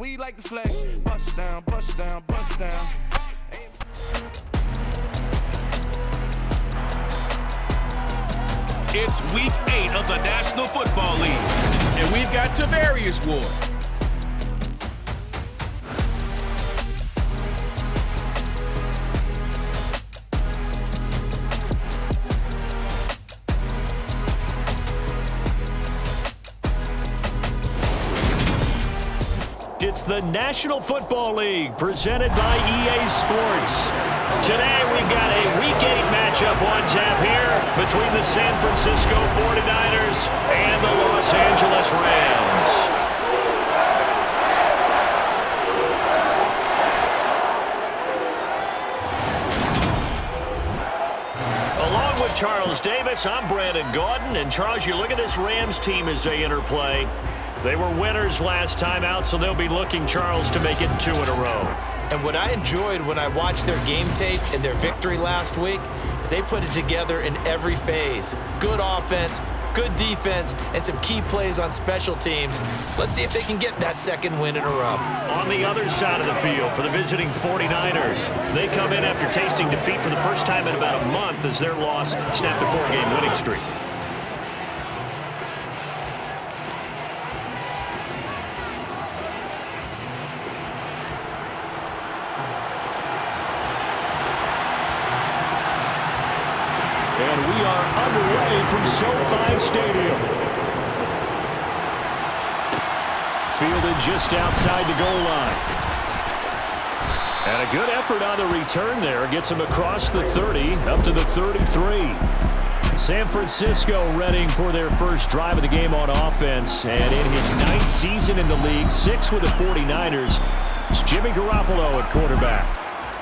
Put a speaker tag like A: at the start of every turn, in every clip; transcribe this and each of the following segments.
A: we like to flex. Bust down, bust down, bust down.
B: It's week 8 of the National Football League, and we've got Tavarius Ward.
C: It's the National Football League presented by EA Sports. Today we've got a Week 8 matchup on tap here between the San Francisco 49ers and the Los Angeles Rams. Along with Charles Davis, I'm Brandon Gaudin. And Charles, you look at this Rams team as they interplay. They were winners last time out, so they'll be looking, Charles, to make it 2 in a row.
D: And what I enjoyed when I watched their game tape and their victory last week is they put it together in every phase. Good offense, good defense, and some key plays on special teams. Let's see if they can get that second win in a row.
C: On the other side of the field for the visiting 49ers, they come in after tasting defeat for the first time in about a month as their loss snapped a 4-game winning streak. And we are underway from SoFi Stadium. Fielded just outside the goal line. And a good effort on the return there. Gets him across the 30, up to the 33. San Francisco readying for their first drive of the game on offense. And in his 9th season in the league, 6 with the 49ers, it's Jimmy Garoppolo at quarterback.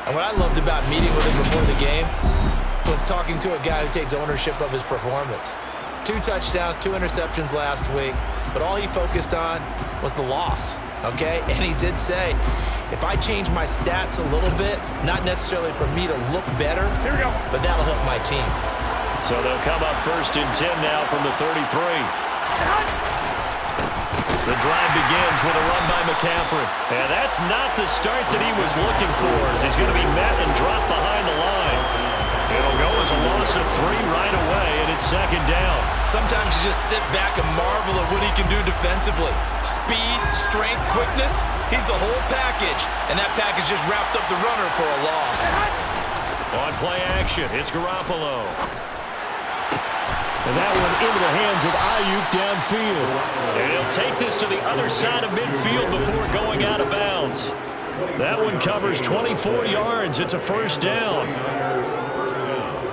D: And what I loved about meeting with him before the game was talking to a guy who takes ownership of his performance. 2 touchdowns, 2 interceptions last week, but all he focused on was the loss, okay? And he did say, if I change my stats a little bit, not necessarily for me to look better, but that'll help my team.
C: So they'll come up 1st and 10 now from the 33. The drive begins with a run by McCaffrey. And that's not the start that he was looking for, as he's going to be met and dropped behind the line. It'll go as a loss of 3 right away, and it's 2nd down.
D: Sometimes you just sit back and marvel at what he can do defensively. Speed, strength, quickness, he's the whole package. And that package just wrapped up the runner for a loss.
C: On play action, it's Garoppolo. And that one into the hands of Ayuk downfield. And he'll take this to the other side of midfield before going out of bounds. That one covers 24 yards. It's a 1st down.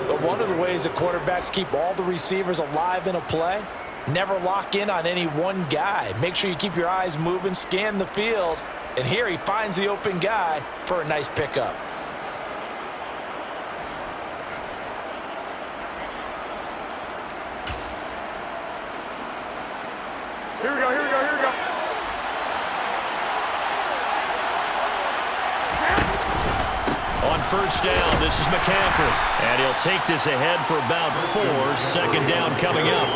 E: But one of the ways that quarterbacks keep all the receivers alive in a play, never lock in on any one guy. Make sure you keep your eyes moving, scan the field. And here he finds the open guy for a nice pickup.
F: Here we go.
C: On 1st down, this is McCaffrey. And he'll take this ahead for about 4. 2nd down coming up.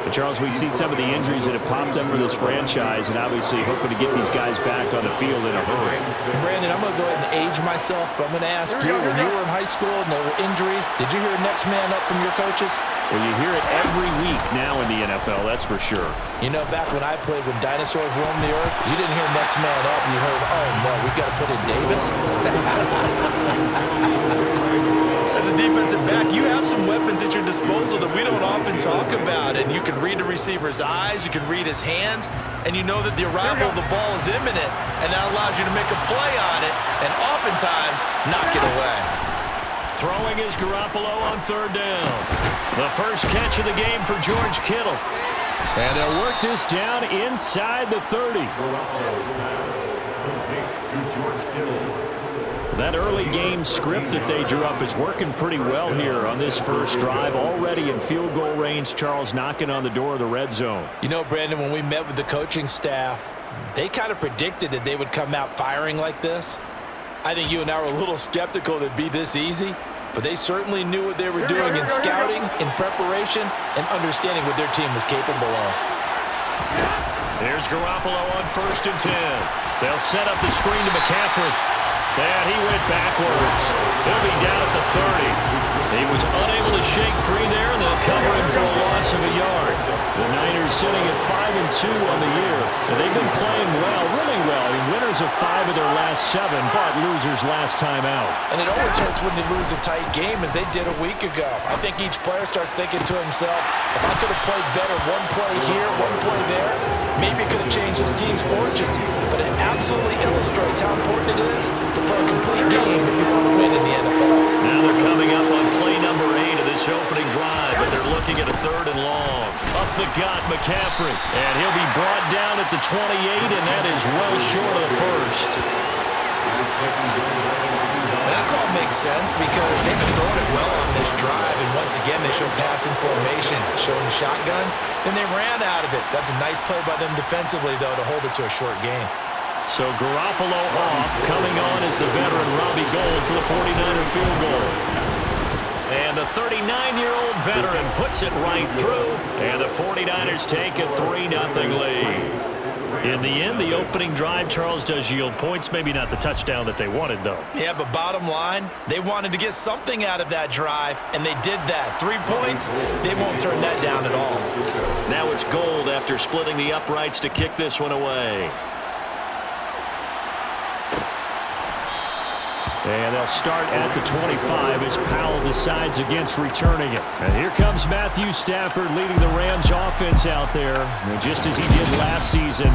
C: And Charles, we've seen some of the injuries that have popped up for this franchise, and obviously hoping to get these guys back on the field in a hurry.
E: Brandon, I'm going to go ahead and age myself, but I'm going to ask you, when you were in high school and there were injuries, did you hear next man up from your coaches?
C: Well, you hear it every week now in the NFL, that's for sure.
E: You know, back when I played when dinosaurs roamed the earth, you didn't hear next man up. You heard, oh, no, we've got to put in Davis.
D: As a defensive back, you have some weapons at your disposal that we don't often talk about. And you can read the receiver's eyes, you can read his hands, and you know that the arrival of the ball is imminent, and that allows you to make a play on it and oftentimes knock it away.
C: Throwing is Garoppolo on 3rd down. The first catch of the game for George Kittle. And they'll work this down inside the 30. That early game script that they drew up is working pretty well here on this first drive. Already in field goal range, Charles knocking on the door of the red zone.
E: You know, Brandon, when we met with the coaching staff, they kind of predicted that they would come out firing like this. I think you and I were a little skeptical that it'd be this easy, but they certainly knew what they were doing in scouting, in preparation, and understanding what their team was capable of.
C: Here's Garoppolo on 1st and 10. They'll set up the screen to McCaffrey. And he went backwards. He'll be down at the 30. He was unable to shake free there, and they'll cover him for a loss of a yard. The Niners sitting at 5-2 on the year. And they've been playing well, really well. I mean, winners of 5 of their last 7, but losers last time out.
E: And it always hurts when they lose a tight game, as they did a week ago. I think each player starts thinking to himself, if I could have played better one play here, one play there, maybe it could have changed his team's fortunes. But it absolutely illustrates how important it is to play a complete game if you want to win in the NFL.
C: Now they're coming up on play number 8 of this opening drive, but they're looking at a 3rd and long. Up the gut, McCaffrey. And he'll be brought down at the 28, and that is well short of the first.
E: That call makes sense because they've been throwing it well on this drive, and once again they show passing formation, showing the shotgun. Then they ran out of it. That's a nice play by them defensively, though, to hold it to a short game.
C: So Garoppolo off. Coming on is the veteran Robbie Gould for the 49er field goal. And the 39-year-old veteran puts it right through. And the 49ers take a 3-0 lead. In the end, the opening drive, Charles, does yield points. Maybe not the touchdown that they wanted, though.
E: Yeah, but bottom line, they wanted to get something out of that drive, and they did that. 3 points, they won't turn that down at all.
C: Now it's Gould after splitting the uprights to kick this one away. And they'll start at the 25 as Powell decides against returning it. And here comes Matthew Stafford leading the Rams offense out there. And just as he did last season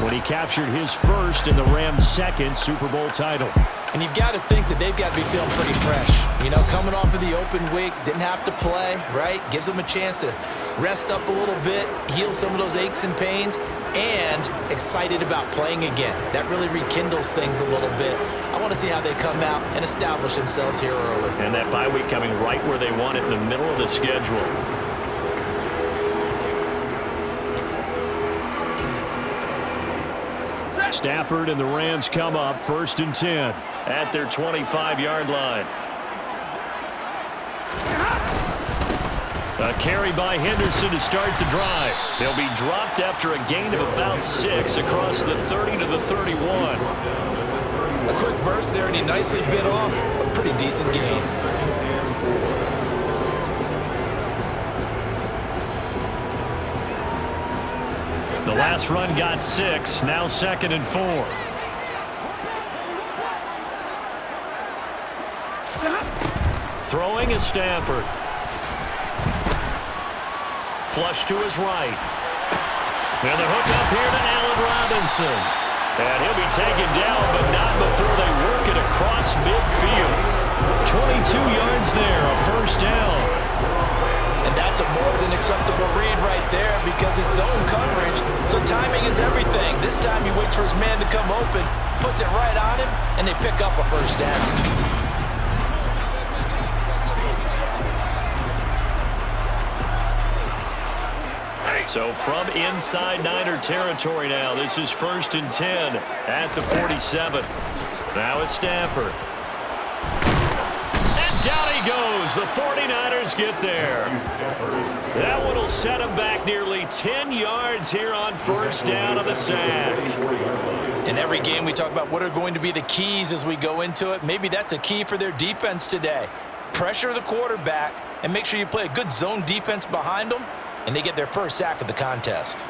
C: when he captured his first and the Rams' second Super Bowl title.
E: And you've got to think that they've got to be feeling pretty fresh. You know, coming off of the open week, didn't have to play, right? Gives them a chance to rest up a little bit, heal some of those aches and pains, and excited about playing again. That really rekindles things a little bit. I want to see how they come out and establish themselves here early.
C: And that bye week coming right where they want it in the middle of the schedule. Stafford and the Rams come up 1st and 10 at their 25-yard line. A carry by Henderson to start the drive. They'll be dropped after a gain of about 6 across the 30 to the 31.
E: A quick burst there, and he nicely bit off a pretty decent gain.
C: The last run got 6, now 2nd and 4. Throwing is Stafford. Flush to his right. And the hook up here to Allen Robinson. And he'll be taken down, but not before they work it across midfield. 22 yards there, a 1st down.
E: And that's a more than acceptable read right there because it's zone coverage, so timing is everything. This time he waits for his man to come open, puts it right on him, and they pick up a 1st down.
C: So from inside Niner territory now, this is 1st and 10 at the 47. Now it's Stafford. And down he goes. The 49ers get there. That one will set him back nearly 10 yards here on 1st down on the sack.
E: In every game we talk about what are going to be the keys as we go into it. Maybe that's a key for their defense today. Pressure the quarterback and make sure you play a good zone defense behind them, and they get their 1st sack of the contest.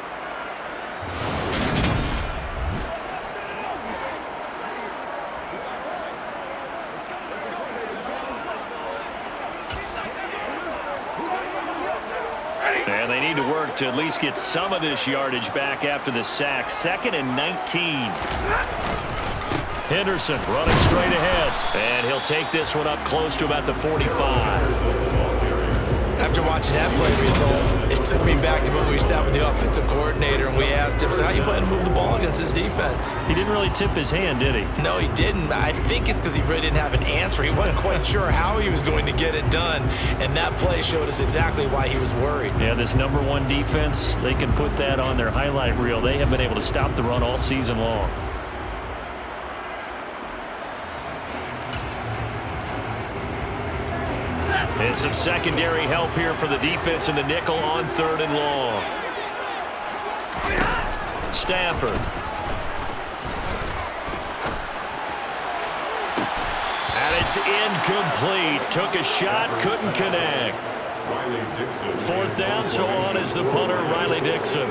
C: And they need to work to at least get some of this yardage back after the sack. 2nd and 19. Henderson running straight ahead. And he'll take this one up close to about the 45.
E: After watching that play result, it took me back to when we sat with the offensive coordinator and we asked him, so how you plan to move the ball against this defense?
C: He didn't really tip his hand, did he?
E: No, he didn't. I think it's because he really didn't have an answer. He wasn't quite sure how he was going to get it done, and that play showed us exactly why he was worried.
C: Yeah, this #1 defense, they can put that on their highlight reel. They have been able to stop the run all season long. And some secondary help here for the defense in the nickel on 3rd and long. Stafford. And it's incomplete. Took a shot, couldn't connect. Fourth down, so on is the punter, Riley Dixon.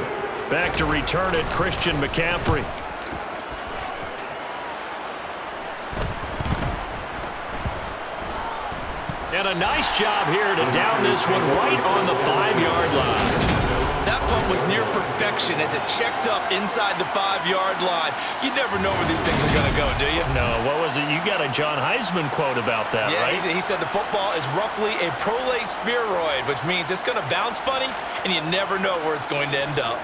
C: Back to return it, Christian McCaffrey. And a nice job here to down this one right on the 5-yard line.
D: That punt was near perfection as it checked up inside the 5-yard line. You never know where these things are going to go, do you?
C: No, what was it? You got a John Heisman quote about that, right?
D: Yeah, he said the football is roughly a prolate spheroid, which means it's going to bounce funny, and you never know where it's going to end up.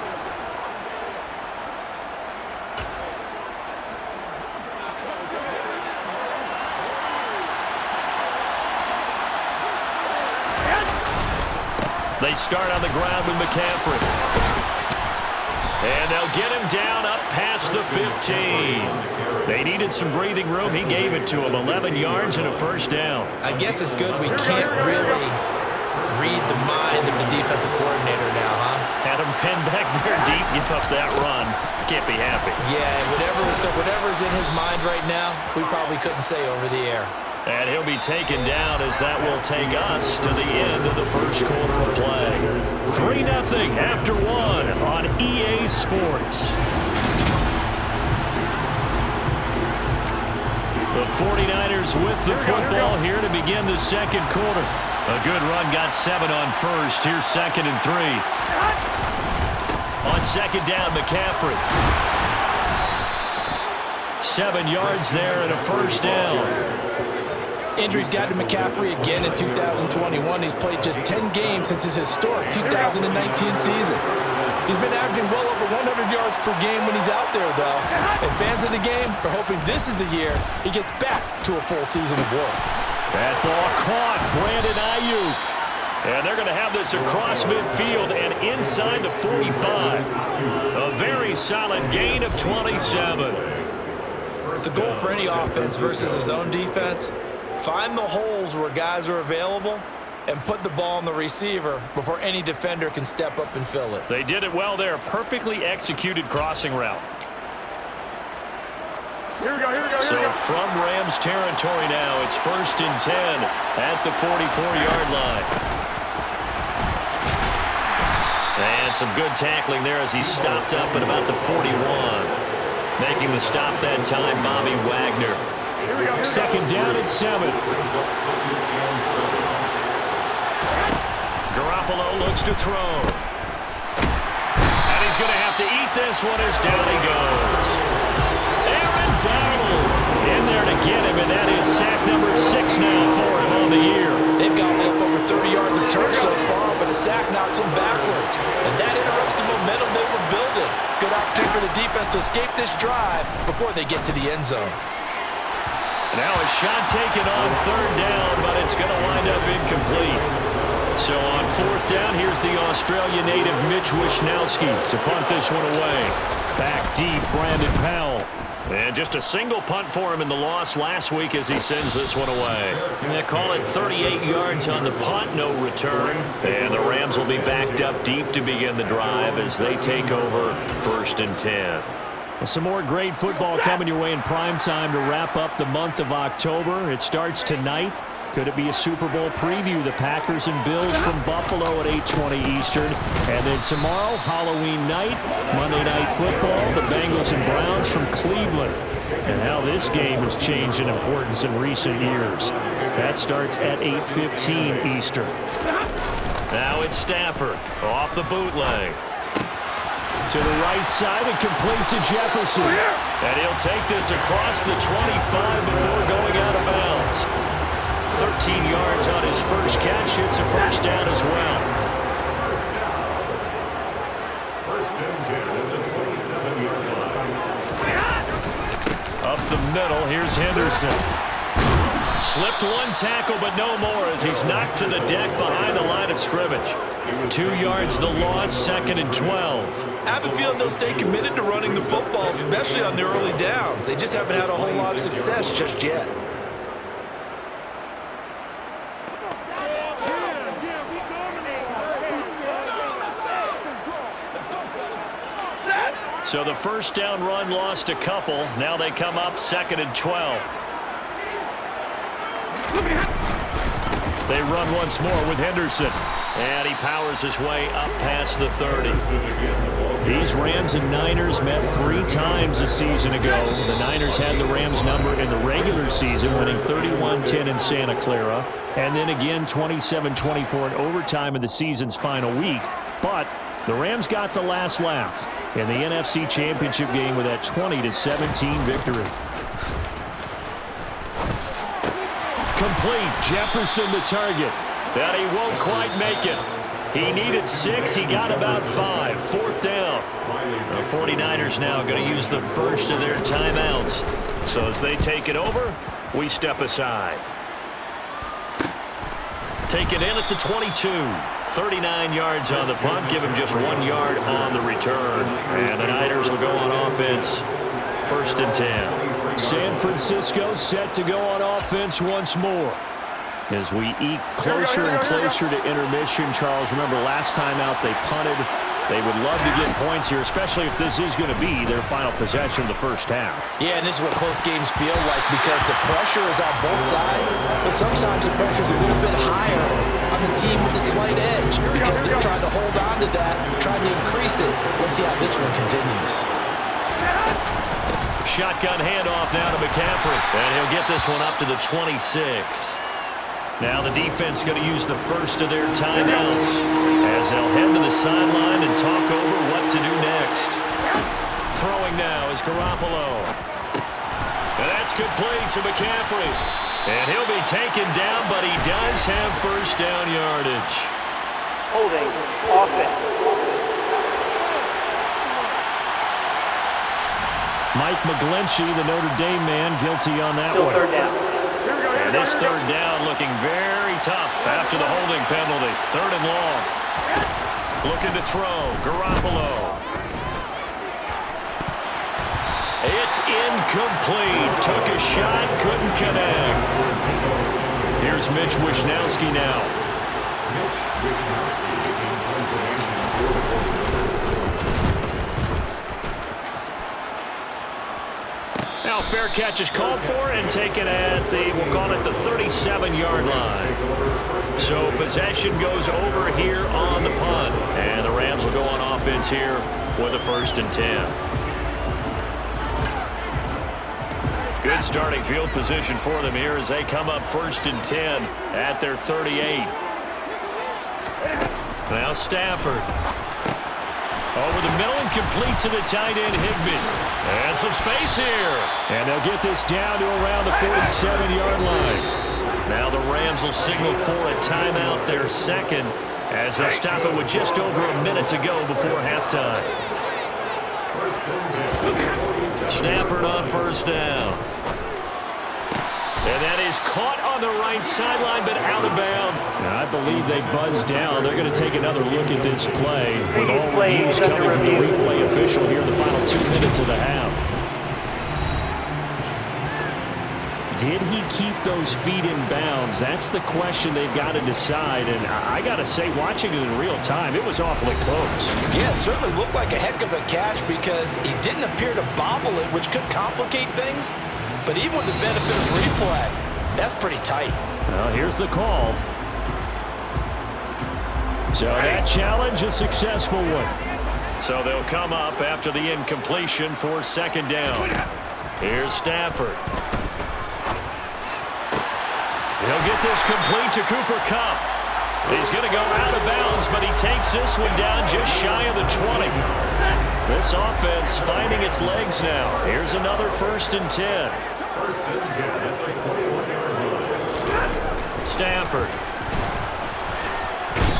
C: They start on the ground with McCaffrey. And they'll get him down up past the 15. They needed some breathing room. He gave it to him. 11 yards and a first down.
D: I guess it's good we can't really read the mind of the defensive coordinator now, huh?
C: Had him pinned back there deep, give up that run. Can't be happy.
D: Yeah, whatever's in his mind right now, we probably couldn't say over the air.
C: And he'll be taken down as that will take us to the end of the first quarter of play. 3-0 after 1 on EA Sports. The 49ers with the football here to begin the second quarter. A good run got 7 on first. Here's 2nd and 3. On second down, McCaffrey. 7 yards there and a first down.
E: Injuries got to McCaffrey again in 2021. He's played just 10 games since his historic 2019 season. He's been averaging well over 100 yards per game when he's out there, though. And fans of the game are hoping this is the year he gets back to a full season of work.
C: That ball caught. Brandon Ayuk. And they're going to have this across midfield and inside the 45. A very solid gain of 27.
D: The goal for any offense versus his own defense, find the holes where guys are available and put the ball on the receiver before any defender can step up and fill it.
C: They did it well there. Perfectly executed crossing route.
F: Here we go.
C: So from Rams territory now, it's 1st and 10 at the 44-yard line. And some good tackling there as he stopped up at about the 41. Making the stop that time, Bobby Wagner. 2nd down and 7. Garoppolo looks to throw. And he's going to have to eat this one as down he goes. Aaron Donald in there to get him, and that is sack number 6 now for him on the year.
E: They've gotten up over 30 yards of turf so far, but a sack knocks them backwards. And that interrupts the momentum they were building. Good opportunity for the defense to escape this drive before they get to the end zone.
C: Now a shot taken on 3rd down, but it's going to wind up incomplete. So on 4th down, here's the Australian native Mitch Wishnowsky to punt this one away. Back deep, Brandon Powell. And just a single punt for him in the loss last week as he sends this one away. And they call it 38 yards on the punt, no return. And the Rams will be backed up deep to begin the drive as they take over 1st and 10. Some more great football coming your way in prime time to wrap up the month of October. It starts tonight. Could it be a Super Bowl preview? The Packers and Bills from Buffalo at 8:20 Eastern. And then tomorrow, Halloween night, Monday Night Football, the Bengals and Browns from Cleveland. And how this game has changed in importance in recent years. That starts at 8:15 Eastern. Now it's Stafford off the bootleg. To the right side and complete to Jefferson. And he'll take this across the 25 before going out of bounds. 13 yards on his first catch. It's a first down as well.
F: First and 10 at the 27-yard line.
C: Up the middle, here's Henderson. Slipped one tackle, but no more as he's knocked to the deck behind the line of scrimmage. 2 yards the loss, 2nd and 12.
D: I have a feeling they'll stay committed to running the football, especially on the early downs. They just haven't had a whole lot of success just yet.
C: So the first down run lost a couple. Now they come up 2nd and 12. They run once more with Henderson. And he powers his way up past the 30. These Rams and Niners met 3 times a season ago. The Niners had the Rams number in the regular season, winning 31-10 in Santa Clara. And then again 27-24 in overtime in the season's final week. But the Rams got the last laugh in the NFC Championship game with that 20-17 victory. Complete. Jefferson the target. But he won't quite make it. He needed 6. He got about 5. 4th down. The 49ers now going to use the first of their timeouts. So as they take it over, we step aside. Take it in at the 22. 39 yards on the punt. Give him just 1 yard on the return. And the Niners will go on offense. 1st and 10. San Francisco set to go on offense once more. As we eke closer and closer to intermission, Charles, remember last time out they punted. They would love to get points here, especially if this is going to be their final possession of the first half.
E: Yeah, and this is what close games feel like because the pressure is on both sides, but sometimes the pressure is a little bit higher on the team with the slight edge because they're trying to hold on to that, trying to increase it. Let's see how this one continues.
C: Shotgun handoff now to McCaffrey, and he'll get this one up to the 26. Now the defense going to use the first of their timeouts as they'll head to the sideline and talk over what to do next. Throwing now is Garoppolo. And that's complete to McCaffrey. And he'll be taken down, but he does have first down yardage.
G: Holding offense.
C: Mike McGlinchey, the Notre Dame man, guilty on that
G: Still
C: one.
G: 3rd down.
C: And this 3rd down looking very tough after the holding penalty. 3rd and long. Looking to throw. Garoppolo. It's incomplete. Took a shot, couldn't connect. Here's Mitch Wishnowsky now. Now fair catch is called for and taken at the, we'll call it the 37-yard line. So possession goes over here on the punt. And the Rams will go on offense here with a 1st and 10. Good starting field position for them here as they come up 1st and 10 at their 38. Now Stafford. Over the middle and complete to the tight end, Higbee. And some space here. And they'll get this down to around the 47-yard line. Now the Rams will signal for a timeout, their 2nd, as they'll stop it with just over a minute to go before halftime. Stafford on 1st down. And that is caught on the right sideline, but out of bounds. And I believe they buzzed down. They're going to take another look at this play with all reviews coming from the replay official here in the final 2 minutes of the half. Did he keep those feet in bounds? That's the question they've got to decide. And I got to say, watching it in real time, it was awfully close.
E: Yeah, it certainly looked like a heck of a catch because he didn't appear to bobble it, which could complicate things. But even with the benefit of replay, that's pretty tight.
C: Well, here's the call. So that challenge, a successful one. So they'll come up after the incompletion for 2nd down. Here's Stafford. He'll get this complete to Cooper Kupp. He's going to go out of bounds, but he takes this one down just shy of the 20. This offense finding its legs now. Here's another 1st and 10. Stafford.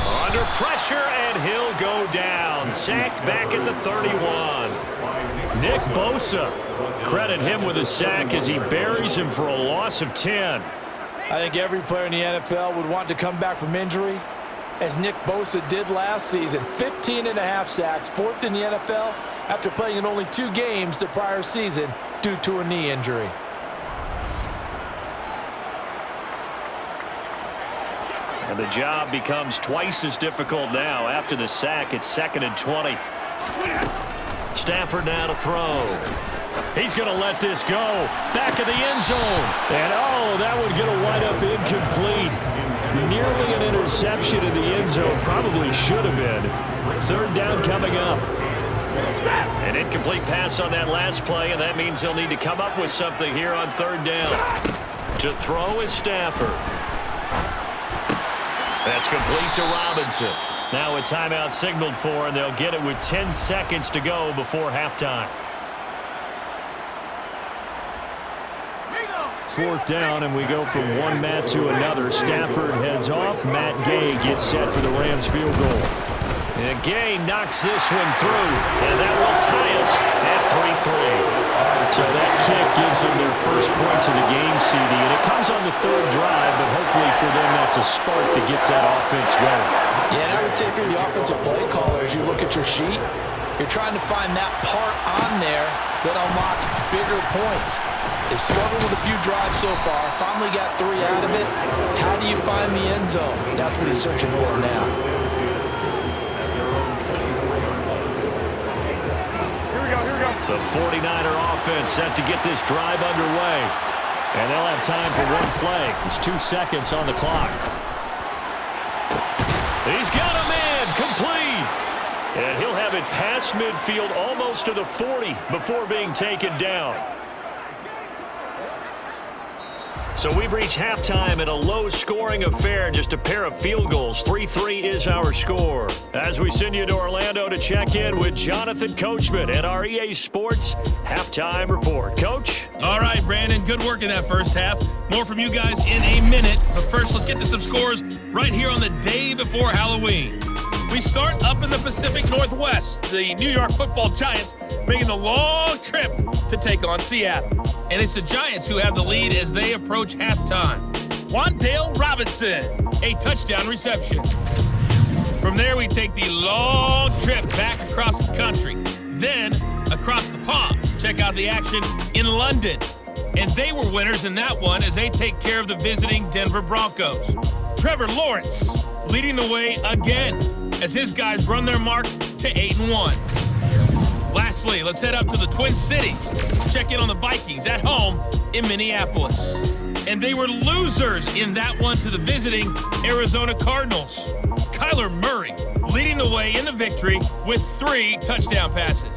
C: Under pressure, and he'll go down. Sacked back at the 31. Nick Bosa. Credit him with a sack as he buries him for a loss of 10.
E: I think every player in the NFL would want to come back from injury, as Nick Bosa did last season. 15.5 sacks, 4th in the NFL, after playing in only 2 games the prior season due to a knee injury.
C: And the job becomes twice as difficult now after the sack. It's 2nd and 20. Stafford now to throw. He's going to let this go. Back of the end zone. And, oh, that one going to wind up incomplete. Nearly an interception in the end zone. Probably should have been. Third down coming up. An incomplete pass on that last play, and that means he'll need to come up with something here on third down. To throw is Stafford. That's complete to Robinson. Now a timeout signaled for, and they'll get it with 10 seconds to go before halftime.
H: Fourth down, and we go from one Matt to another. Stafford heads off. Matt Gay gets set for the Rams field goal.
C: And Gay knocks this one through, and that will tie us at 3-3.
H: So that kick gives them their first points of the game, CD, and it comes on the third drive, but hopefully for them that's a spark that gets that offense going.
E: Yeah, and I would say if you're the offensive play caller, as you look at your sheet, you're trying to find that part on there that unlocks bigger points. They've struggled with a few drives so far, finally got 3 out of it. How do you find the end zone? That's what he's searching for now.
C: The 49er offense set to get this drive underway.
H: And they'll have time for one play. There's 2 seconds on the clock.
C: He's got a man complete. And he'll have it past midfield almost to the 40 before being taken down. So we've reached halftime in a low-scoring affair, just a pair of field goals. 3-3 is our score. As we send you to Orlando to check in with Jonathan Coachman at our EA Sports Halftime Report. Coach?
B: All right, Brandon, good work in that first half. More from you guys in a minute. But first, let's get to some scores right here on the day before Halloween. We start up in the Pacific Northwest. The New York Football Giants making the long trip to take on Seattle. And it's the Giants who have the lead as they approach halftime. Wan'Dale Robinson, a touchdown reception. From there, we take the long trip back across the country. Then, across the pond, check out the action in London. And they were winners in that one as they take care of the visiting Denver Broncos. Trevor Lawrence leading the way again as his guys run their mark to 8-1. Lastly, let's head up to the Twin Cities to check in on the Vikings at home in Minneapolis. And they were losers in that one to the visiting Arizona Cardinals. Kyler Murray leading the way in the victory with 3 touchdown passes.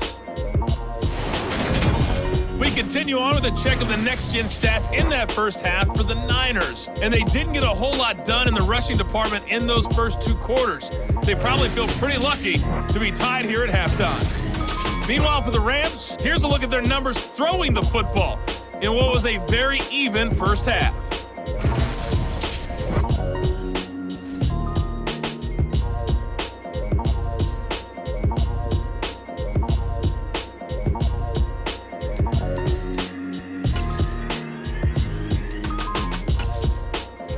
B: We continue on with a check of the next-gen stats in that first half for the Niners. And they didn't get a whole lot done in the rushing department in those first 2 quarters. They probably feel pretty lucky to be tied here at halftime. Meanwhile, for the Rams, here's a look at their numbers throwing the football in what was a very even first half.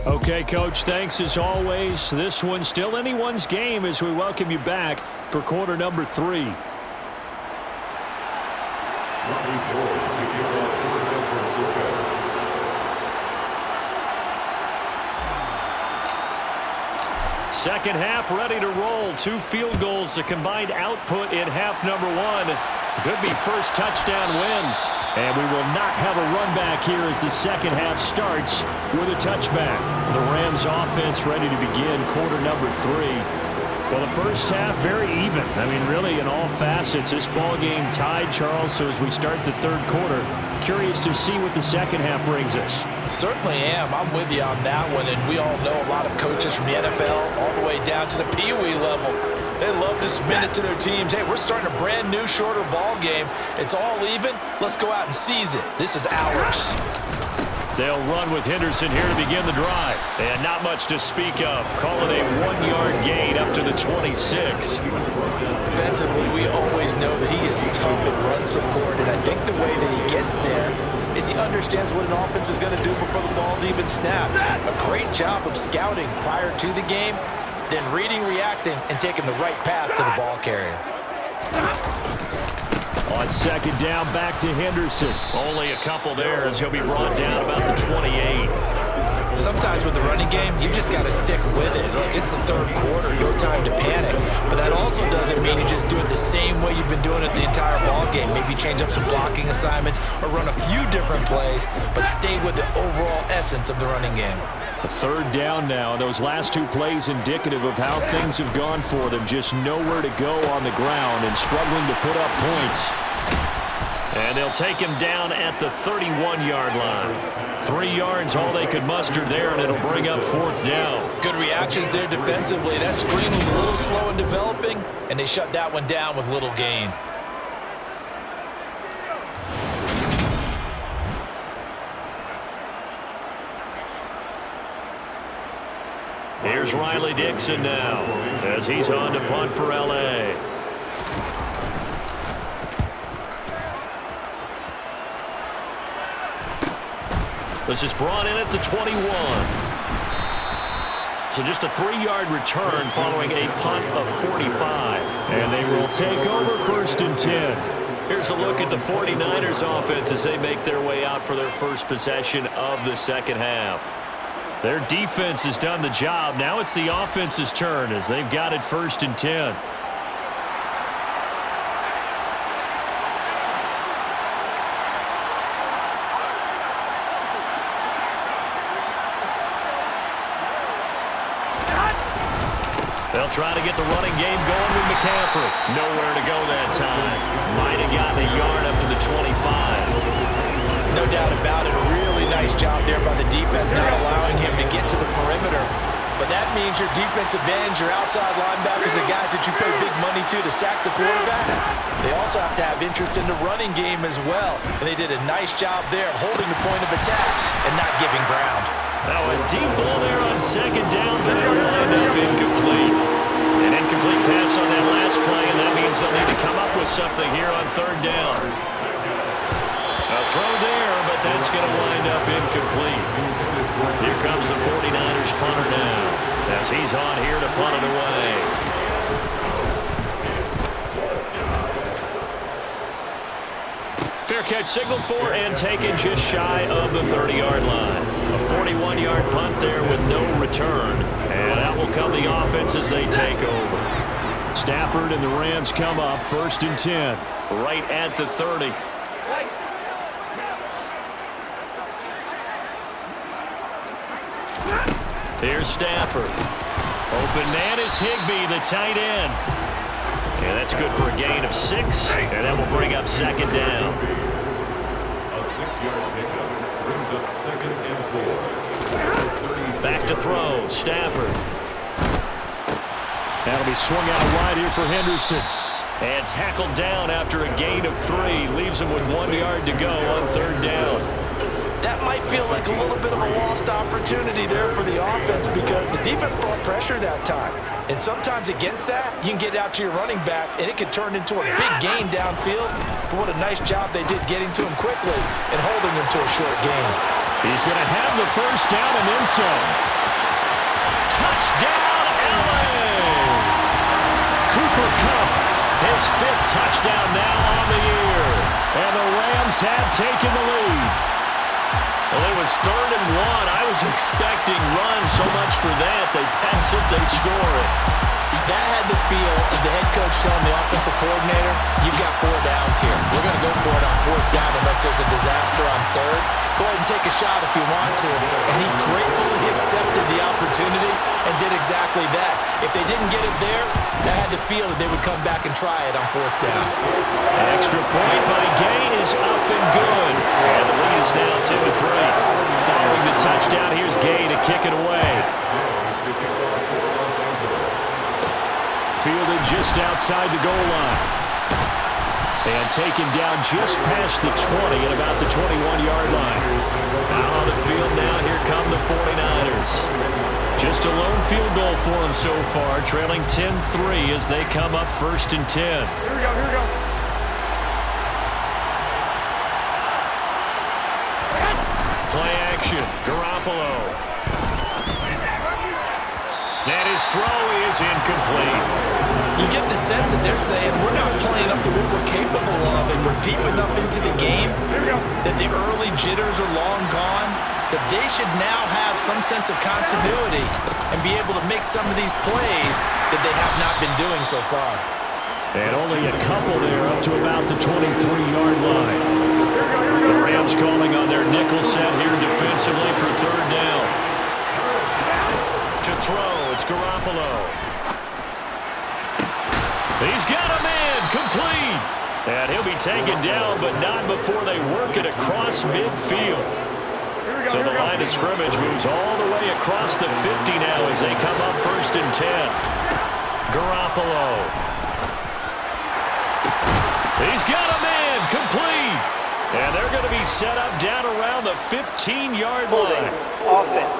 H: Okay, Coach, thanks as always. This one's still anyone's game as we welcome you back for quarter number 3.
C: Second half ready to roll. 2 field goals, a combined output in half number 1. Could be first touchdown wins. And we will not have a run back here as the second half starts with a touchback. The Rams offense ready to begin quarter number 3. Well, the first half very even. I mean, really in all facets, this ball game tied, Charles. So as we start the third quarter, curious to see what the second half brings us.
E: Certainly am. I'm with you on that one. And we all know a lot of coaches from the NFL all the way down to the Pee Wee level. They love to spin it to their teams. Hey, we're starting a brand new, shorter ball game. It's all even. Let's go out and seize it. This is ours.
C: They'll run with Henderson here to begin the drive. And not much to speak of. Call it a 1-yard gain up to the 26.
E: Defensively, we always know that he is tough in run support. And I think the way that he gets there is he understands what an offense is going to do before the ball's even snapped. A great job of scouting prior to the game, then reading, reacting, and taking the right path to the ball carrier.
C: On second down, back to Henderson. Only a couple there as he'll be brought down about the 28.
D: Sometimes with the running game, you just got to stick with it. Look, it's the third quarter, no time to panic. But that also doesn't mean you just do it the same way you've been doing it the entire ball game. Maybe change up some blocking assignments or run a few different plays, but stay with the overall essence of the running game.
H: A third down now. Those last two plays indicative of how things have gone for them. Just nowhere to go on the ground and struggling to put up points.
C: And they'll take him down at the 31-yard line. 3 yards, all they could muster there, and it'll bring up fourth down.
E: Good reactions there defensively. That screen was a little slow in developing, and they shut that one down with little gain.
C: Here's Riley Dixon now as he's on to punt for L.A. This is brought in at the 21. So just a 3-yard return following a punt of 45.
H: And they will take over 1st and 10.
C: Here's a look at the 49ers offense as they make their way out for their first possession of the second half.
H: Their defense has done the job. Now it's the offense's turn as they've got it 1st and 10.
C: They'll try to get the running game going with McCaffrey. Nowhere to go that time. Might have gotten a yard up to the 25.
E: No doubt about it. A really nice job there by the defense, not allowing him to get to the perimeter. But that means your defensive ends, your outside linebackers, the guys that you pay big money to sack the quarterback, they also have to have interest in the running game as well. And they did a nice job there of holding the point of attack and not giving ground.
C: Now a deep ball there on second down, but it'll wind up incomplete. An incomplete pass on that last play, and that means they'll need to come up with something here on third down. A throw there, but that's going to wind up incomplete. Here comes the 49ers punter now, as he's on here to punt it away. Fair catch signaled for and taken just shy of the 30-yard line. A 41-yard punt there with no return. And out will come the offense as they take over.
H: Stafford and the Rams come up 1st and 10.
C: Right at the 30. Here's Stafford. Open man is Higbee, the tight end. And that's good for a gain of 6. And that will bring up second down.
F: A 6-yard pickup brings up 2nd and 4.
C: Back to throw. Stafford.
H: That'll be swung out wide here for Henderson.
C: And tackled down after a gain of 3. Leaves him with 1 yard to go on third down.
E: That might feel like a little bit of a lost opportunity there for the offense because the defense brought pressure that time. And sometimes against that, you can get out to your running back, and it could turn into a big gain downfield. But what a nice job they did getting to him quickly and holding him to a short gain.
H: He's going to have the first down and then some.
C: Touchdown, LA!
H: Cooper Kupp.
C: His 5th touchdown now on the year.
H: And the Rams have taken the lead.
C: Well, it was 3rd and 1. I was expecting run, so much for that. They pass it, they score it.
D: That had the feel of the head coach telling the offensive coordinator, you've got 4 downs here. We're going to go for it on 4th down unless there's a disaster on 3rd. Go ahead and take a shot if you want to. And he gratefully accepted the opportunity and did exactly that. If they didn't get it there, they had to feel that they would come back and try it on 4th down.
C: An extra point by Gain is up and good. And the lead is now 2-3. Following the touchdown, here's Gain to kick it away.
H: Fielded just outside the goal line. And taken down just past the 20 at about the 21-yard line. Out on the field now, here come the 49ers. Just a lone field goal for them so far, trailing 10-3 as they come up 1st and 10.
G: Here we go.
C: Play action, Garoppolo. And his throw is incomplete.
D: You get the sense that they're saying we're not playing up to what we're capable of, and we're deep enough into the game that the early jitters are long gone. that they should now have some sense of continuity and be able to make some of these plays that they have not been doing so far.
H: And only a couple there up to about the 23-yard line. The Rams calling on their nickel set here defensively for third down. To throw, it's Garoppolo. He's got a man, complete. And he'll be taken down, but not before they work it across midfield. So the line of scrimmage moves all the way across the 50 now as they come up 1st and 10. Garoppolo. He's got a man, complete. And they're going to be set up down around the 15-yard line.
G: Offense.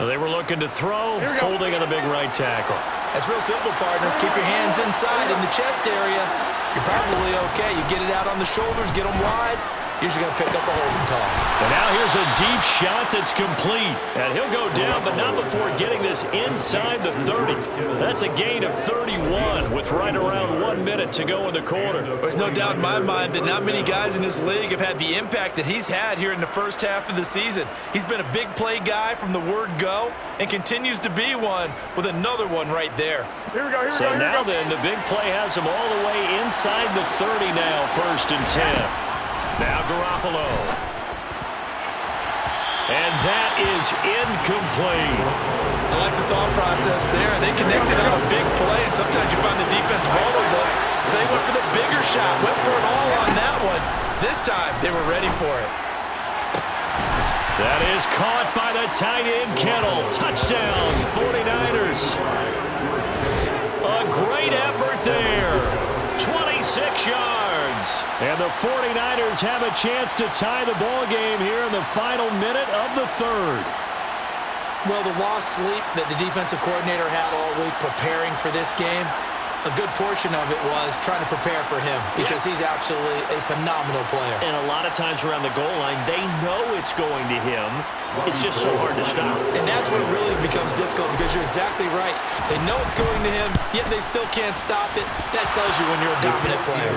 H: They were looking to throw, holding on the big right tackle.
D: That's real simple, partner. Keep your hands inside in the chest area. You're probably okay. You get it out on the shoulders, get them wide. Usually going to pick up a holding call.
H: And now here's a deep shot that's complete. And he'll go down, but not before getting this inside the 30. That's a gain of 31 with right around 1 minute to go in the quarter.
D: There's no doubt in my mind that not many guys in this league have had the impact that he's had here in the first half of the season. He's been a big play guy from the word go and continues to be one with another one right there.
H: So now then, the big play has him all the way inside the 30 now, 1st and 10. Now Garoppolo. And that is incomplete.
D: I like the thought process there. They connected on a big play, and sometimes you find the defense vulnerable. So they went for the bigger shot, went for it all on that one. This time, they were ready for it.
H: That is caught by the tight end, Kittle. Touchdown, 49ers. A great effort there. 26 yards. And the 49ers have a chance to tie the ball game here in the final minute of the third.
D: Well, the lost sleep that the defensive coordinator had all week preparing for this game, a good portion of it was trying to prepare for him because he's absolutely a phenomenal player.
C: And a lot of times around the goal line, they know it's going to him. It's just so hard to stop.
D: And that's where it really becomes difficult because you're exactly right. They know it's going to him, yet they still can't stop it. That tells you when you're a dominant player.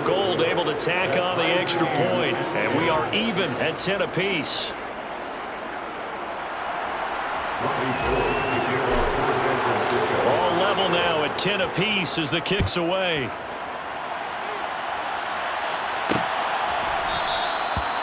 H: Gold able to tack on the extra point, and we are even at 10 apiece. All level now at 10 apiece as the kick's away.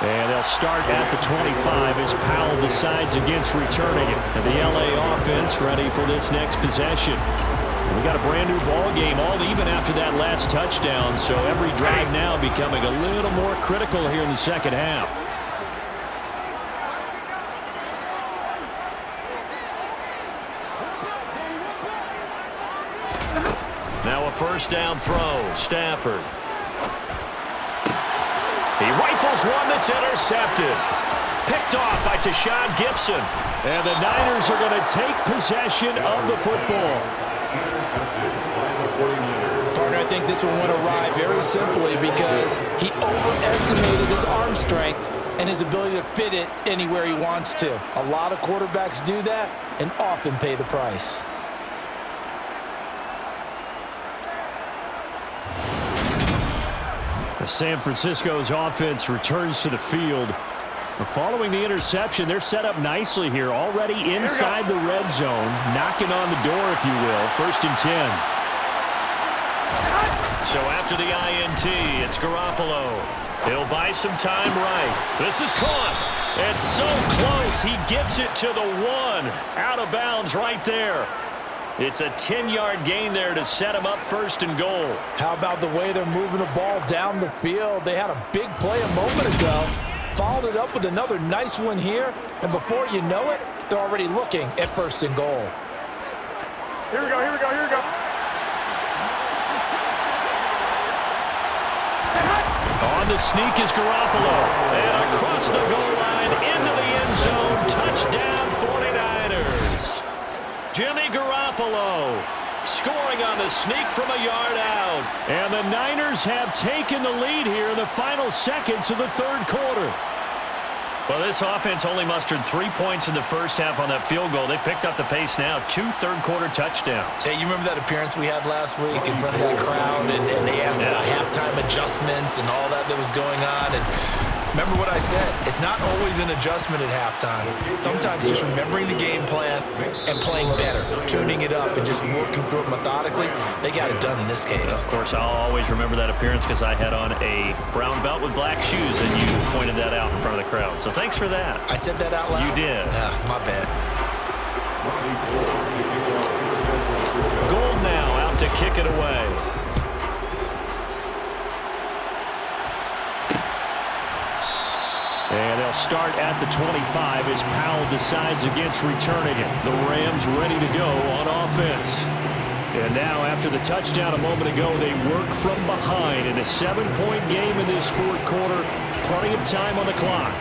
H: And they'll start at the 25 as Powell decides against returning it. And the LA offense ready for this next possession. We got a brand new ball game, all even after that last touchdown. So every drive now becoming a little more critical here in the second half. Now a first down throw. Stafford. He rifles one that's intercepted. Picked off by Tashawn Gibson. And the Niners are going to take possession of the football.
E: Partner, I think this one went awry very simply because he overestimated his arm strength and his ability to fit it anywhere he wants to. A lot of quarterbacks do that and often pay the price.
H: San Francisco's offense returns to the field. Following the interception, they're set up nicely here, already inside the red zone, knocking on the door, if you will. 1st and 10. So after the INT, it's Garoppolo. He'll buy some time right. This is caught. And so close, he gets it to the 1. Out of bounds right there. It's a 10-yard gain there to set him up 1st and goal.
E: How about the way they're moving the ball down the field? They had a big play a moment ago, followed it up with another nice one here, and before you know it, they're already looking at 1st and goal.
F: Here we go, here we go, here we go.
H: On the sneak is Garoppolo. And across the goal line, into the end zone, touchdown 49ers. Jimmy Garoppolo scoring on the sneak from a yard out. And the Niners have taken the lead here in the final seconds of the third quarter.
C: Well, this offense only mustered 3 points in the first half on that field goal. They picked up the pace now. 2 third-quarter touchdowns.
D: Hey, you remember that appearance we had last week in front of that crowd, and they asked about halftime adjustments and all that was going on, and remember what I said. It's not always an adjustment at halftime. Sometimes just remembering the game plan and playing better, tuning it up and just working through it methodically. They got it done in this case.
C: Of course, I'll always remember that appearance because I had on a brown belt with black shoes, and you pointed that out in front of the crowd. So thanks for that.
D: I said that out loud?
C: You did.
D: Yeah, my bad.
C: Gold now out to kick it away. And they'll start at the 25 as Powell decides against returning it. The Rams ready to go on offense. And now after the touchdown a moment ago, they work from behind in a 7-point game in this fourth quarter. Plenty of time on the clock.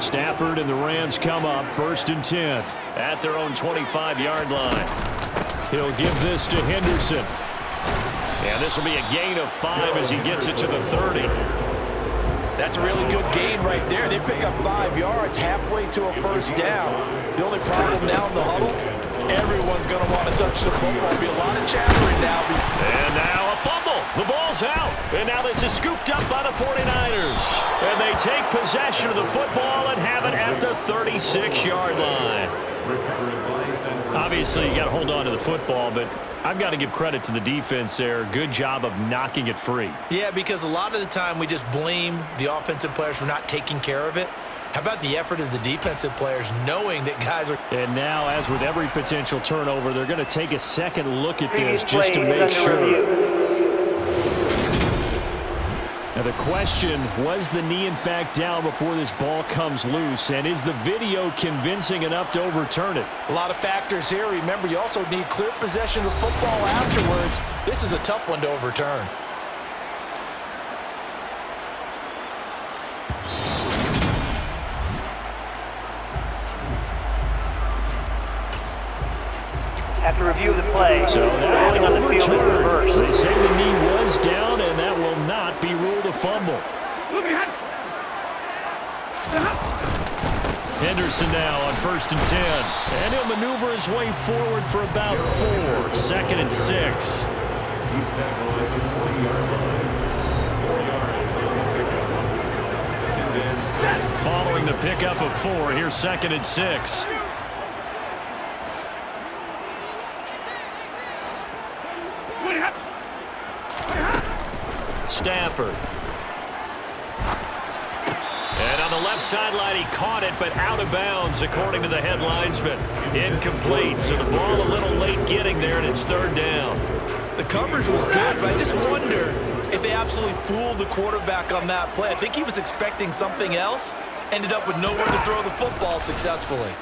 C: Stafford and the Rams come up 1st and 10 at their own 25-yard line. He'll give this to Henderson. And this will be a gain of 5 as he gets it to the 30.
E: That's a really good gain right there. They pick up 5 yards halfway to a first down. The only problem now in the huddle, everyone's going to want to touch the football. There'll be a lot of chattering now.
C: And now a fumble. The ball's out. And now this is scooped up by the 49ers. And they take possession of the football and have it at the 36-yard line. Obviously, you got to hold on to the football, but I've got to give credit to the defense there. Good job of knocking it free.
D: Yeah, because a lot of the time we just blame the offensive players for not taking care of it. How about the effort of the defensive players knowing that guys are...
H: And now, as with every potential turnover, they're going to take a second look at this just to make sure. Now the question, was the knee in fact down before this ball comes loose? And is the video convincing enough to overturn it?
E: A lot of factors here. Remember, you also need clear possession of the football afterwards. This is a tough one to overturn.
G: After review of the play,
H: So that
G: on the field is reversed.
H: overturned. They say the knee was down, and that will not be ruled a fumble. Henderson now on 1st and 10. And he'll maneuver his way forward for about 4. 2nd and 6. Following the pickup of 4, here's 2nd and 6. Stafford. And on the left sideline, he caught it, but out of bounds, according to the head linesman. Incomplete, so the ball a little late getting there, and it's 3rd down.
D: The coverage was good, but I just wonder if they absolutely fooled the quarterback on that play. I think he was expecting something else, ended up with nowhere to throw the football successfully.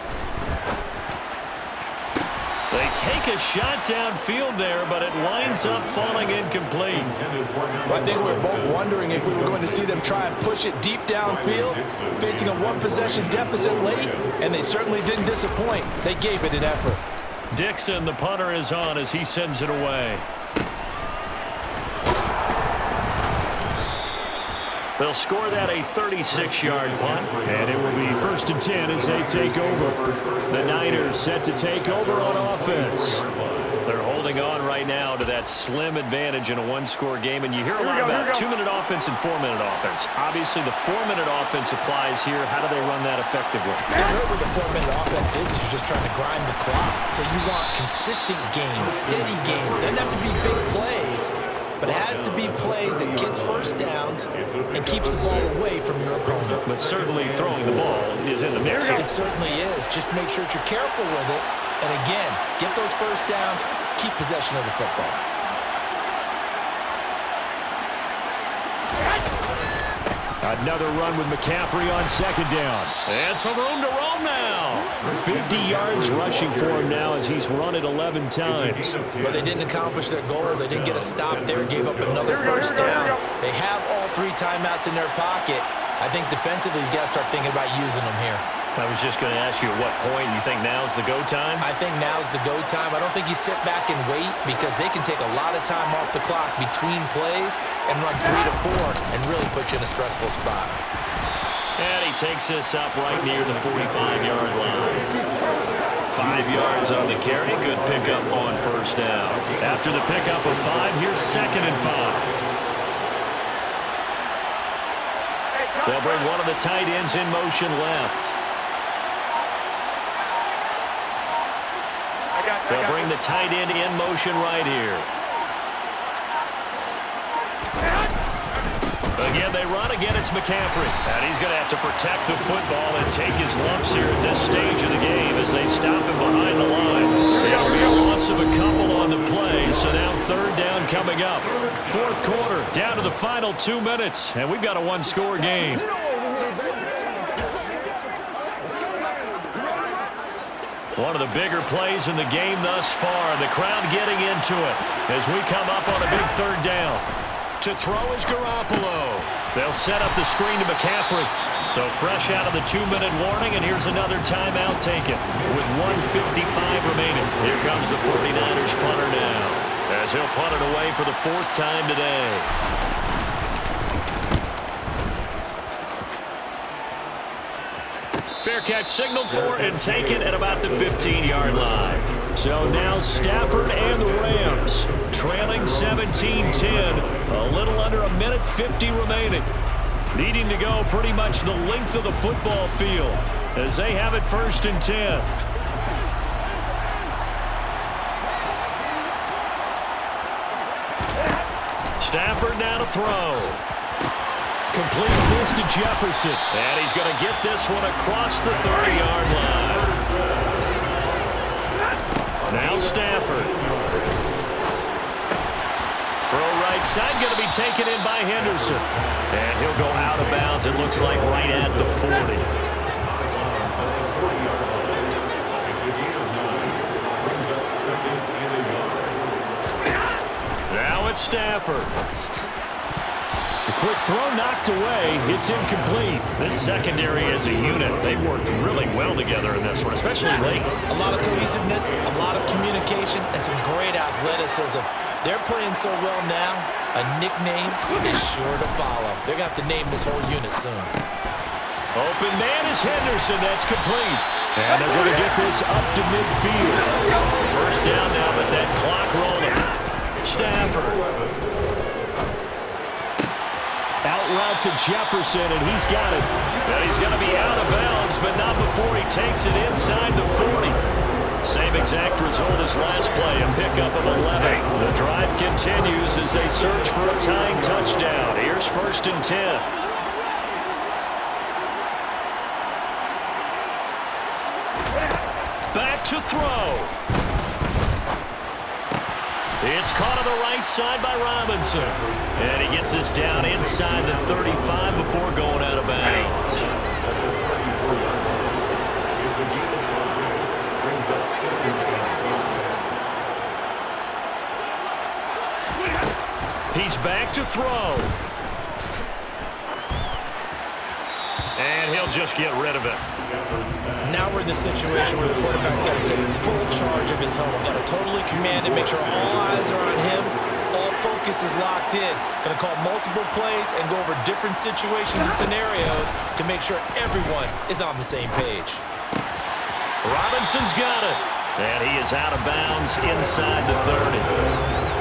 C: They take a shot downfield there, but it winds up falling incomplete.
E: Well, I think we're both wondering if we were going to see them try and push it deep downfield, facing a 1-possession deficit late, and they certainly didn't disappoint. They gave it an effort.
C: Dixon, the punter, is on as he sends it away. They'll score that a 36-yard punt.
H: And it will be 1st and 10 as they take over. The Niners set to take over on offense.
C: They're holding on right now to that slim advantage in a 1-score game. And you hear a lot about 2-minute offense and 4-minute offense. Obviously, the 4-minute offense applies here. How do they run that effectively?
D: The hurt with the 4-minute offense is you're just trying to grind the clock. So you want consistent gains, steady gains. Doesn't have to be big plays, but it has to be plays that gets first downs and keeps the ball away from your opponent.
C: But certainly throwing the ball is in the mix.
D: It certainly is. Just make sure that you're careful with it. And again, get those first downs, keep possession of the football.
H: Another run with McCaffrey on 2nd down.
C: And some room to roam now.
H: 50 yards rushing for him now as he's run it 11 times.
D: But they didn't accomplish their goal. They didn't get a stop there, gave up another first down. They have all 3 timeouts in their pocket. I think defensively, you got to start thinking about using them here.
C: I was just going to ask you at what point you think now's the go time?
D: I think now's the go time. I don't think you sit back and wait because they can take a lot of time off the clock between plays and run 3 to 4 and really put you in a stressful spot.
C: And he takes this up right near the 45-yard line. 5 yards on the carry. Good pickup on first down. After the pickup of 5, here's 2nd and 5. They'll bring one of the tight ends in motion left. They'll bring the tight end in motion right here. Again, they run. Again, it's McCaffrey. And he's going to have to protect the football and take his lumps here at this stage of the game as they stop him behind the line. It'll be a loss of a couple on the play, so now 3rd down coming up. 4th quarter, down to the final 2 minutes, and we've got a 1-score game. One of the bigger plays in the game thus far. The crowd getting into it as we come up on a big 3rd down. To throw is Garoppolo. They'll set up the screen to McCaffrey. So fresh out of the 2-minute warning, and here's another timeout taken with 1:55 remaining. Here comes the 49ers punter now as he'll punt it away for the 4th time today. Fair catch signaled for and taken at about the 15-yard line. So now Stafford and the Rams trailing 17-10. A little under 1:50 remaining. Needing to go pretty much the length of the football field as they have it 1st and 10. Stafford now to throw. Completes this to Jefferson. And he's going to get this one across the 30-yard line. Now Stafford. Throw right side, going to be taken in by Henderson. And he'll go out of bounds, it looks like, right at the 40. Now it's Stafford. The quick throw knocked away. It's incomplete. This secondary as a unit, they worked really well together in this one, especially late.
D: A lot of cohesiveness, a lot of communication, and some great athleticism. They're playing so well now, a nickname is sure to follow. They're going to have to name this whole unit soon.
C: Open man is Henderson. That's complete. And they're going to get this up to midfield. 1st down now, but that clock rolling. Stafford. Out route to Jefferson, and he's got it. And he's going to be out of bounds, but not before he takes it inside the 40. Same exact result as last play, a pickup of 11. The drive continues as they search for a tying touchdown. Here's 1st and 10. Back to throw. It's caught on the right side by Robinson. And he gets this down inside the 35 before going out of bounds. He's back to throw. And he'll just get rid of it.
D: Now we're in the situation where the quarterback's got to take full charge of his home. Got to totally command it, make sure all eyes are on him. All focus is locked in. Going to call multiple plays and go over different situations and scenarios to make sure everyone is on the same page.
C: Robinson's got it. And he is out of bounds inside the 30.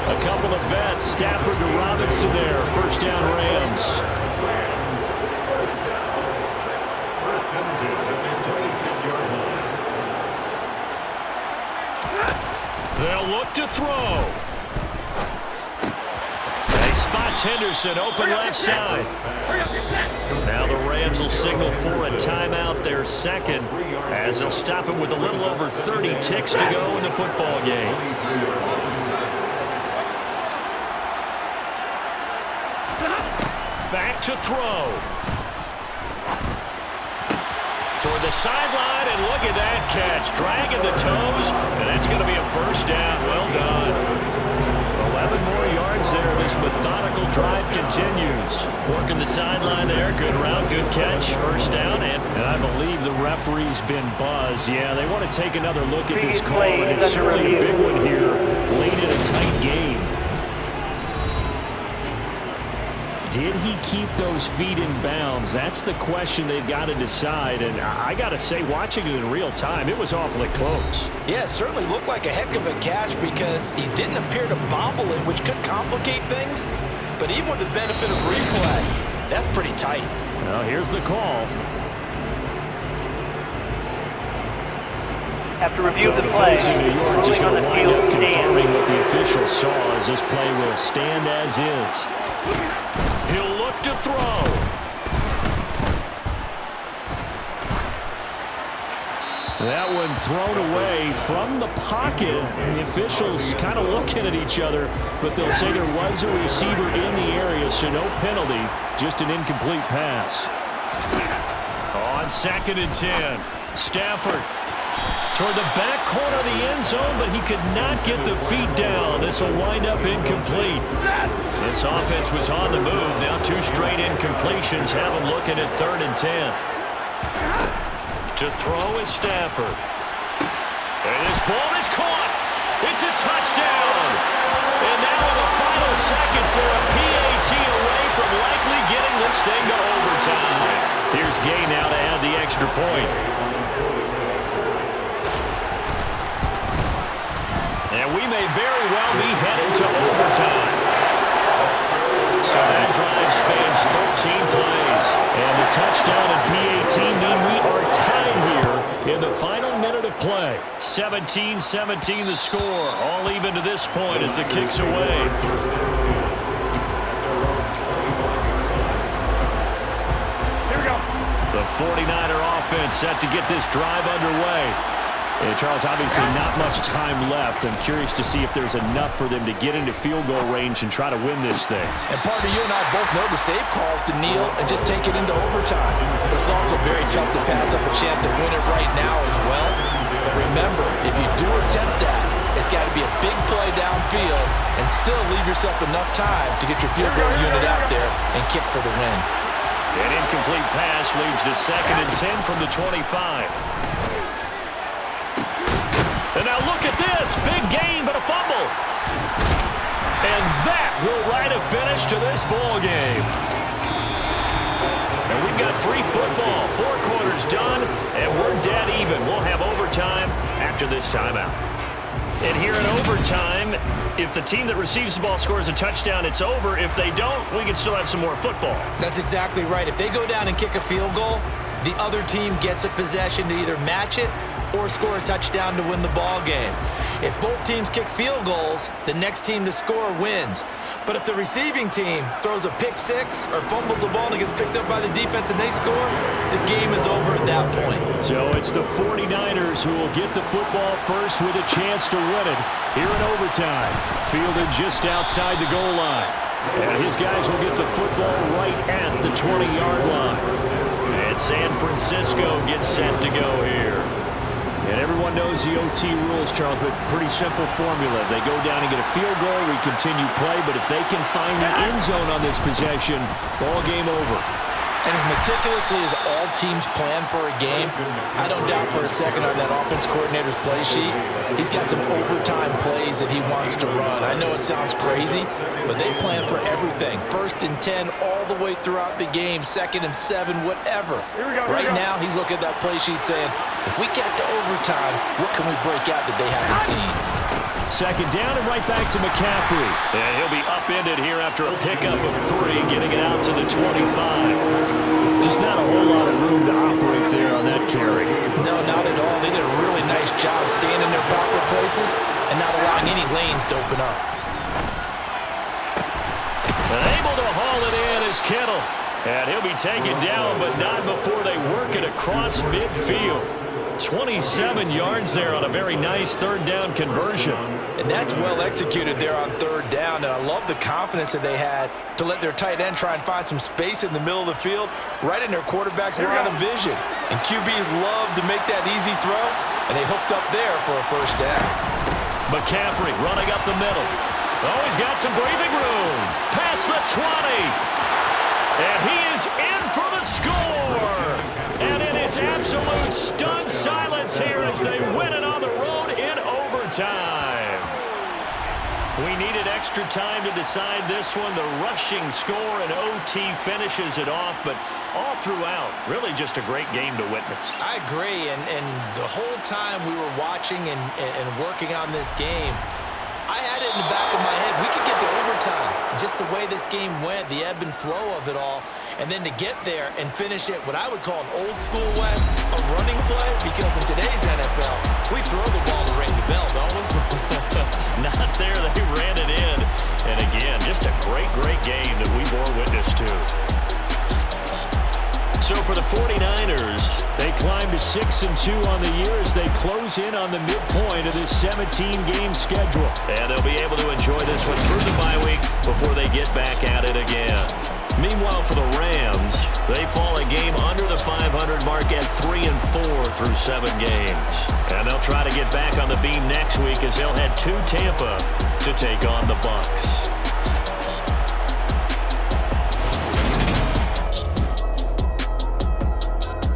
C: A couple of vets, Stafford to Robinson there. 1st down Rams. They'll look to throw. He spots Henderson open left side. Now the Rams will signal for a timeout, their 2nd, as they'll stop him with a little over 30 ticks to go in the football game. Back to throw. Toward the sideline, and look at that catch. Dragging the toes, and it's going to be a 1st down. Well done. Well,
H: 7 more yards there. This methodical drive continues. Working the sideline there. Good route, good catch. First down, and I believe the referee's been buzzed. Yeah, they want to take another look at this call, and it's certainly a big one here late in a tight game. Did he keep those feet in bounds? That's the question they've got to decide. And I got to say, watching it in real time, it was awfully close.
D: Yeah, it certainly looked like a heck of a catch because he didn't appear to bobble it, which could complicate things. But even with the benefit of replay, that's pretty tight.
H: Well, here's the call.
G: After review of the
H: So
G: play,
H: folks in New York just
G: ruling on
H: going to
G: the
H: wind
G: field
H: up confirming
G: stands.
H: what the official saw as this play will stand as is. He'll look to throw. That one thrown away from the pocket. The officials kind of looking at each other, but they'll say there was a receiver in the area, so no penalty, just an incomplete pass. On 2nd and 10, Stafford toward the back corner of the end zone, but he could not get the feet down. This will wind up incomplete. This offense was on the move. Now 2 straight incompletions have them looking at 3rd and 10. To throw is Stafford. And this ball is caught. It's a touchdown. And now in the final seconds, they're a PAT away from likely getting this thing to overtime. Here's Gay now to add the extra point. And we may very well be headed to overtime. So that drive spans 13 plays. And the touchdown and PAT mean we are tied here in the final minute of play. 17-17 the score. All even to this point as it kicks away.
G: Here we go.
H: The 49er offense set to get this drive underway. And Charles, obviously not much time left. I'm curious to see if there's enough for them to get into field goal range and try to win this thing.
D: And partner, you and I both know the safe calls to kneel and just take it into overtime. But it's also very tough to pass up a chance to win it right now as well. But remember, if you do attempt that, it's got to be a big play downfield and still leave yourself enough time to get your field goal unit out there and kick for the win.
H: An incomplete pass leads to 2nd and 10 from the 25. And now look at this. Big gain, but a fumble. And that will write a finish to this ball game. And we've got free football. 4 quarters done, and we're dead even. We'll have overtime after this timeout. And here in overtime, if the team that receives the ball scores a touchdown, it's over. If they don't, we can still have some more football.
D: That's exactly right. If they go down and kick a field goal, the other team gets a possession to either match it or score a touchdown to win the ball game. If both teams kick field goals, the next team to score wins. But if the receiving team throws a pick 6 or fumbles the ball and it gets picked up by the defense and they score, the game is over at that point.
H: So it's the 49ers who will get the football first with a chance to win it here in overtime. Fielded just outside the goal line. And his guys will get the football right at the 20-yard line. And San Francisco gets set to go here. And everyone knows the OT rules, Charles, but pretty simple formula. They go down and get a field goal, we continue play, but if they can find the end zone on this possession, ball game over.
D: And as meticulously as all teams plan for a game, I don't doubt for a second on that offense coordinator's play sheet, he's got some overtime plays that he wants to run. I know it sounds crazy, but they plan for everything. 1st and 10 all the way throughout the game, 2nd and 7, whatever. Right now, he's looking at that play sheet saying, if we get to overtime, what can we break out that they haven't seen?
H: 2nd down and right back to McCaffrey. And he'll be upended here after a pickup of 3, getting it out to the 25. Just not a whole lot of room to operate there on that carry.
D: No, not at all. They did a really nice job staying in their proper places and not allowing any lanes to open up.
H: And able to haul it in is Kittle. And he'll be taken down, but not before they work it across midfield. 27 yards there on a very nice 3rd down conversion.
D: And that's well executed there on 3rd down. And I love the confidence that they had to let their tight end try and find some space in the middle of the field, right in their quarterback's line of vision. And QBs love to make that easy throw, and they hooked up there for a 1st down.
H: McCaffrey running up the middle.
C: Oh, he's got some breathing room. Past the 20. And he is in for the score. And it is absolute stunned silence here as they win it on the road in overtime. We needed extra time to decide this one. The rushing score and OT finishes it off, but all throughout, really just a great game to witness.
D: I agree, and the whole time we were watching and working on this game, I had it in the back of my head. We could get to overtime. Just the way this game went, the ebb and flow of it all, and then to get there and finish it what I would call an old school way, a running play, because in today's NFL, we throw the ball to ring the bell, don't we?
C: Not there. They ran it in. And again, just a great, great game that we bore witness to. So for the 49ers,
H: they climb to 6-2 on the year as they close in on the midpoint of this 17-game schedule.
C: And they'll be able to enjoy this one through the bye week before they get back at it again. Meanwhile, for the Rams, they fall a game under the 500 mark at 3-4 through 7 games. And they'll try to get back on the beam next week as they'll head to Tampa to take on the Bucs.